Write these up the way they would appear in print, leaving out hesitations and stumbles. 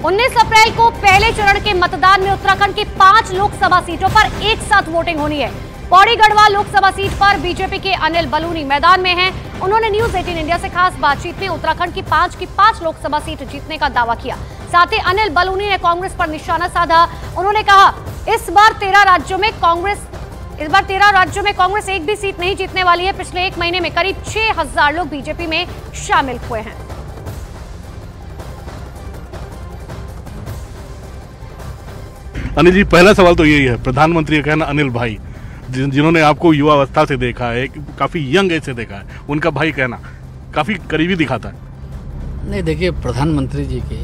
19 अप्रैल को पहले चरण के मतदान में उत्तराखंड की 5 लोकसभा सीटों पर एक साथ वोटिंग होनी है। पौड़ी गढ़वाल लोकसभा सीट पर बीजेपी के अनिल बलूनी मैदान में हैं। उन्होंने न्यूज 18 इंडिया से खास बातचीत में उत्तराखंड की 5 लोकसभा सीट जीतने का दावा किया। साथ ही अनिल बलूनी ने कांग्रेस पर निशाना साधा। उन्होंने कहा इस बार 13 राज्यों में कांग्रेस एक भी सीट नहीं जीतने वाली है। पिछले एक महीने में करीब 6000 लोग बीजेपी में शामिल हुए हैं। अनिल जी, पहला सवाल तो यही है, प्रधानमंत्री का कहना अनिल भाई, जिन्होंने आपको युवा अवस्था से देखा है, काफी यंग एज से देखा है, उनका भाई कहना काफी करीबी दिखाता है। नहीं, देखिए, प्रधानमंत्री जी के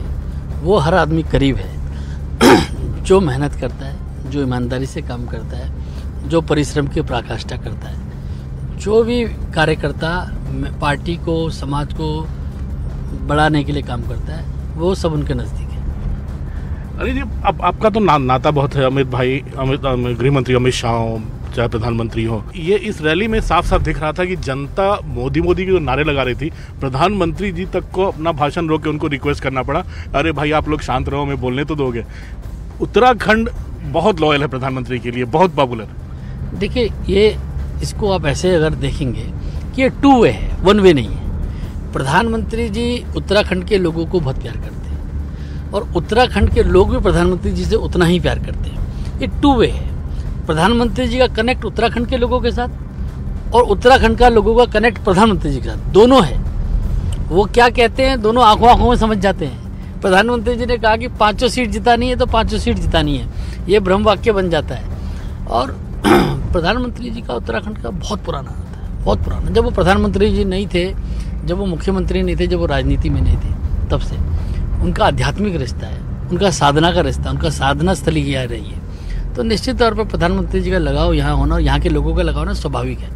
वो हर आदमी करीब है जो मेहनत करता है, जो ईमानदारी से काम करता है, जो परिश्रम की पराकाष्ठा करता है, जो भी कार्यकर्ता पार्टी को, समाज को बढ़ाने के लिए काम करता है, वो सब उनके नज़दीक है। अरे जी, अब आपका तो नाता बहुत है, अमित भाई, गृह मंत्री अमित शाह हो, चाहे प्रधानमंत्री हो। ये इस रैली में साफ साफ दिख रहा था कि जनता मोदी मोदी के जो नारे लगा रही थी, प्रधानमंत्री जी तक को अपना भाषण रोक के उनको रिक्वेस्ट करना पड़ा, अरे भाई आप लोग शांत रहो, मैं बोलने तो दोगे। उत्तराखंड बहुत लॉयल है प्रधानमंत्री के लिए, बहुत पॉपुलर। देखिए, ये इसको आप ऐसे अगर देखेंगे कि ये 2 वे है, 1 वे नहीं है। प्रधानमंत्री जी उत्तराखंड के लोगों को बहुत प्यार करते हैं और उत्तराखंड के लोग भी प्रधानमंत्री जी से उतना ही प्यार करते हैं। ये 2 वे है। प्रधानमंत्री जी का कनेक्ट उत्तराखंड के लोगों के साथ और उत्तराखंड का लोगों का कनेक्ट प्रधानमंत्री जी के साथ, दोनों है। वो क्या कहते हैं, दोनों आंखों में समझ जाते हैं। प्रधानमंत्री जी ने कहा कि 5 सीट जितानी है तो 5 सीट जितानी है, ये ब्रह्म वाक्य बन जाता है। और प्रधानमंत्री जी का उत्तराखंड का बहुत पुराना नाता है, बहुत पुराना। जब वो प्रधानमंत्री जी नहीं थे, जब वो मुख्यमंत्री नहीं थे, जब वो राजनीति में नहीं थे, तब से उनका आध्यात्मिक रिश्ता है, उनका साधना का रिश्ता, उनका साधना स्थली यहाँ रही है। तो निश्चित तौर पर प्रधानमंत्री जी का लगाव यहाँ होना और यहाँ के लोगों का लगाव ना स्वाभाविक है।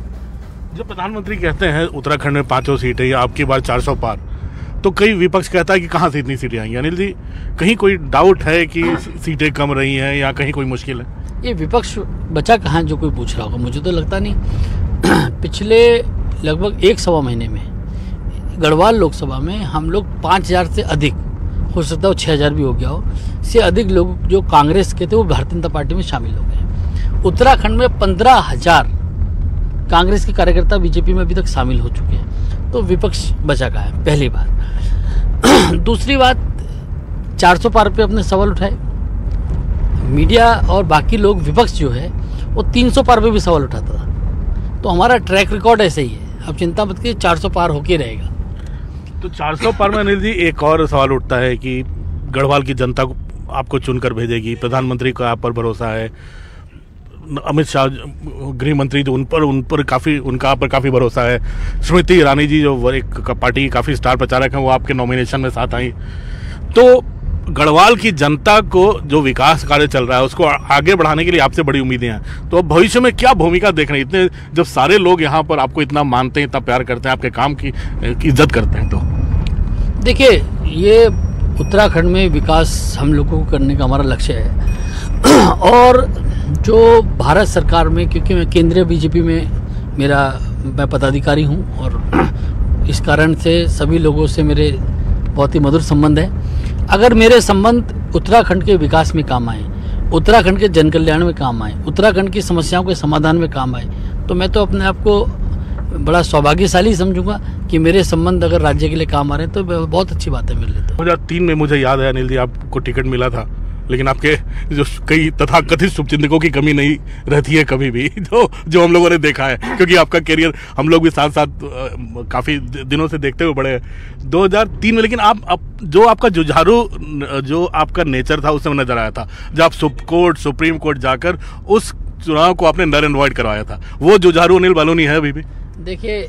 जब प्रधानमंत्री कहते हैं उत्तराखंड में 5 सीटें या आपकी बार 400 पार, तो कई विपक्ष कहता है कि कहाँ से इतनी सीटें आएंगी। अनिल जी, कहीं कोई डाउट है कि सीटें कम रही हैं या कहीं कोई मुश्किल है? ये विपक्ष बचा कहाँ जो कोई पूछ रहा होगा, मुझे तो लगता नहीं। पिछले लगभग 1 सवा महीने में गढ़वाल लोकसभा में हम लोग 5000 से अधिक, हो सकता हो 6000 भी हो गया हो, से अधिक लोग जो कांग्रेस के थे वो भारतीय जनता पार्टी में शामिल हो गए। उत्तराखंड में 15000 कांग्रेस के कार्यकर्ता बीजेपी में अभी तक शामिल हो चुके हैं। तो विपक्ष बचा कहाँ है, पहली बात। दूसरी बात, 400 पार पे अपने सवाल उठाए। मीडिया और बाकी लोग, विपक्ष जो है वो 300 पार पे भी सवाल उठाता था। तो हमारा ट्रैक रिकॉर्ड ऐसे ही है। अब चिंता मत कीजिए, 400 पार होके रहेगा। तो 400 पार में अनिल जी एक और सवाल उठता है कि गढ़वाल की जनता को आपको चुनकर भेजेगी, प्रधानमंत्री को आप पर भरोसा है, अमित शाह गृह मंत्री जो उनका आप पर काफ़ी भरोसा है, स्मृति ईरानी जी जो एक पार्टी की काफ़ी स्टार प्रचारक हैं, वो आपके नॉमिनेशन में साथ आई। तो गढ़वाल की जनता को जो विकास कार्य चल रहा है उसको आगे बढ़ाने के लिए आपसे बड़ी उम्मीदें हैं। तो अब भविष्य में क्या भूमिका देख रहे हैं, इतने जब सारे लोग यहाँ पर आपको इतना मानते हैं, इतना प्यार करते हैं, आपके काम की इज्जत करते हैं? तो देखिए, ये उत्तराखंड में विकास हम लोगों को करने का हमारा लक्ष्य है। और जो भारत सरकार में, क्योंकि मैं केंद्रीय बीजेपी में मैं पदाधिकारी हूँ और इस कारण से सभी लोगों से मेरे बहुत ही मधुर संबंध है। अगर मेरे संबंध उत्तराखंड के विकास में काम आए, उत्तराखंड के जन कल्याण में काम आए, उत्तराखंड की समस्याओं के समाधान में काम आए, तो मैं तो अपने आप को बड़ा सौभाग्यशाली समझूंगा कि मेरे संबंध अगर राज्य के लिए काम आ रहे हैं, तो बहुत अच्छी बात है मेरे लिए। 2003 में मुझे याद है अनिल जी, आपको टिकट मिला था, लेकिन आपके जो कई तथाकथित शुभचिंतकों की कमी नहीं रहती है कभी भी, जो हम लोगों ने देखा है, क्योंकि आपका करियर हम लोग भी साथ साथ काफ़ी दिनों से देखते हुए बड़े हैं 2003 में। लेकिन आप जो आपका जुझारू, जो आपका नेचर था, उस समय नजर आया था जब आप सुप्रीम कोर्ट जाकर उस चुनाव को आपने नर एंड वाइड करवाया था। वो जुझारू अनिल बलूनी है अभी भी? देखिए,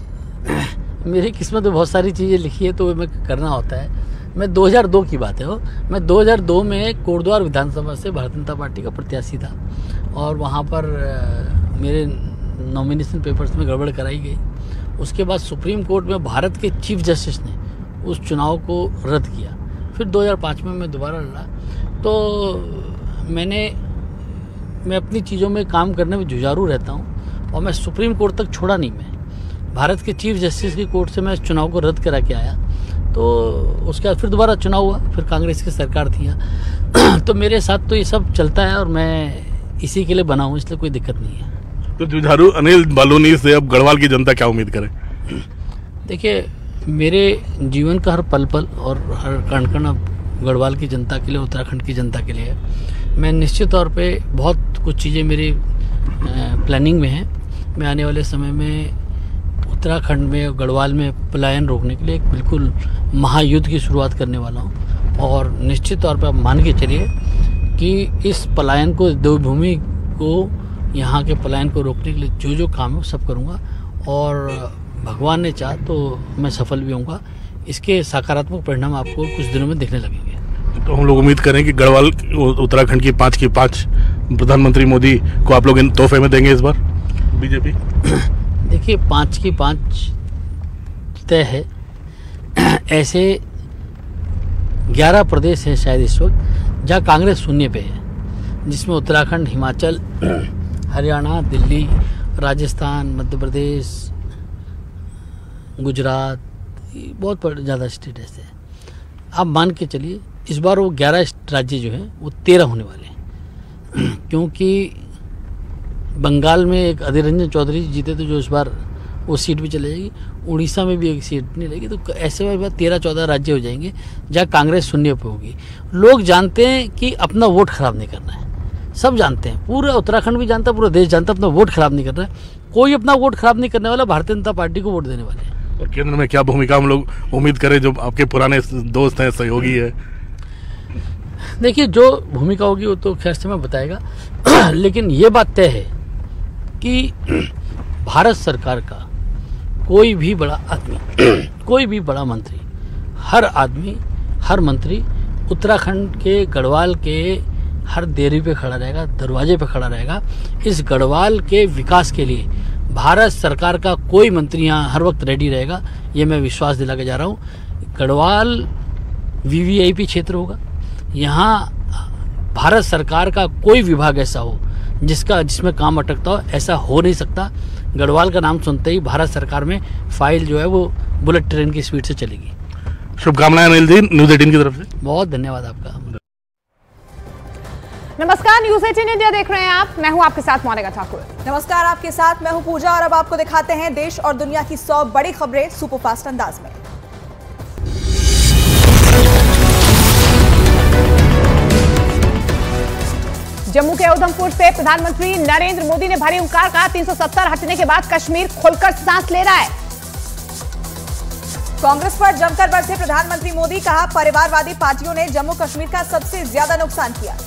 मेरी किस्मत में बहुत सारी चीज़ें लिखी है, तो मैं करना होता है। मैं 2002 की बात है, मैं 2002 में कोटद्वार विधानसभा से भारतीय जनता पार्टी का प्रत्याशी था और वहाँ पर मेरे नॉमिनेशन पेपर्स में गड़बड़ कराई गई। उसके बाद सुप्रीम कोर्ट में भारत के चीफ जस्टिस ने उस चुनाव को रद्द किया। फिर 2005 में मैं दोबारा लड़ा। तो मैं अपनी चीज़ों में काम करने में जुझारू रहता हूँ और मैं सुप्रीम कोर्ट तक छोड़ा नहीं। मैं भारत के चीफ जस्टिस की कोर्ट से मैं इस चुनाव को रद्द करा के आया। तो उसके बाद फिर दोबारा चुनाव हुआ, फिर कांग्रेस की सरकार थी यहाँ। तो मेरे साथ तो ये सब चलता है और मैं इसी के लिए बना हूँ, इसलिए कोई दिक्कत नहीं है। तो जुझारू अनिल बलूनी से अब गढ़वाल की जनता क्या उम्मीद करे? देखिए, मेरे जीवन का हर पल पल और हर कण कण अब गढ़वाल की जनता के लिए, उत्तराखंड की जनता के लिए है। मैं निश्चित तौर पे बहुत कुछ चीज़ें मेरी प्लानिंग में हैं। मैं आने वाले समय में उत्तराखंड में और गढ़वाल में पलायन रोकने के लिए एक बिल्कुल महायुद्ध की शुरुआत करने वाला हूँ। और निश्चित तौर पे आप मान के चलिए कि इस पलायन को, देवभूमि को, यहाँ के पलायन को रोकने के लिए जो जो काम है वो सब करूँगा और भगवान ने चाहा तो मैं सफल भी होऊंगा। इसके सकारात्मक परिणाम आपको कुछ दिनों में दिखने लगेंगे। तो हम लोग उम्मीद करें कि गढ़वाल उत्तराखंड की 5 प्रधानमंत्री मोदी को आप लोग तोहफे में देंगे इस बार बीजेपी? देखिए, 5 की 5 तय है। ऐसे 11 प्रदेश हैं शायद इस वक्त जहाँ कांग्रेस शून्य पे है, जिसमें उत्तराखंड, हिमाचल, हरियाणा, दिल्ली, राजस्थान, मध्य प्रदेश, गुजरात, बहुत ज़्यादा स्टेट ऐसे हैं। आप मान के चलिए इस बार वो 11 राज्य जो हैं वो 13 होने वाले हैं। क्योंकि बंगाल में एक अधीर रंजन चौधरी जीते तो जो इस बार वो सीट भी चले जाएगी, उड़ीसा में भी एक सीट नहीं रहेगी, तो ऐसे में 13-14 राज्य हो जाएंगे जहाँ कांग्रेस शून्य पे होगी। लोग जानते हैं कि अपना वोट खराब नहीं करना है, सब जानते हैं, पूरा उत्तराखंड भी जानता है, पूरा देश जानता है अपना वोट खराब नहीं करना है। कोई अपना वोट खराब नहीं करने वाला, भारतीय जनता पार्टी को वोट देने वाले हैं। और केंद्र में क्या भूमिका हम लोग उम्मीद करें, जो आपके पुराने दोस्त हैं, सहयोगी है? देखिए, जो भूमिका होगी वो तो खैर से मैं बताएगा। लेकिन ये बात तय है कि भारत सरकार का कोई भी बड़ा आदमी, कोई भी बड़ा मंत्री, हर आदमी, हर मंत्री उत्तराखंड के, गढ़वाल के हर देरी पे खड़ा रहेगा, दरवाजे पे खड़ा रहेगा। इस गढ़वाल के विकास के लिए भारत सरकार का कोई मंत्री यहाँ हर वक्त रेडी रहेगा, ये मैं विश्वास दिला के जा रहा हूँ। गढ़वाल वीवीआईपी क्षेत्र होगा, यहाँ भारत सरकार का कोई विभाग ऐसा हो जिसमें काम अटकता हो, ऐसा हो नहीं सकता। गढ़वाल का नाम सुनते ही भारत सरकार में फाइल जो है वो बुलेट ट्रेन की स्पीड से चलेगी। शुभकामनाएं अनिल जी, न्यूज़ 18 की तरफ से। बहुत धन्यवाद आपका। नमस्कार, न्यूज़ 18 इंडिया देख रहे हैं आप। मैं हूं आपके साथ मोनिका ठाकुर। नमस्कार, आपके साथ मैं हूं पूजा और अब आपको दिखाते हैं देश और दुनिया की 100 बड़ी खबरें सुपरफास्ट अंदाज में। जम्मू के उधमपुर से प्रधानमंत्री नरेंद्र मोदी ने भारी हुंकार कहा, 370 हटने के बाद कश्मीर खुलकर सांस ले रहा है। कांग्रेस पर जमकर बरसे प्रधानमंत्री मोदी, कहा परिवारवादी पार्टियों ने जम्मू कश्मीर का सबसे ज्यादा नुकसान किया।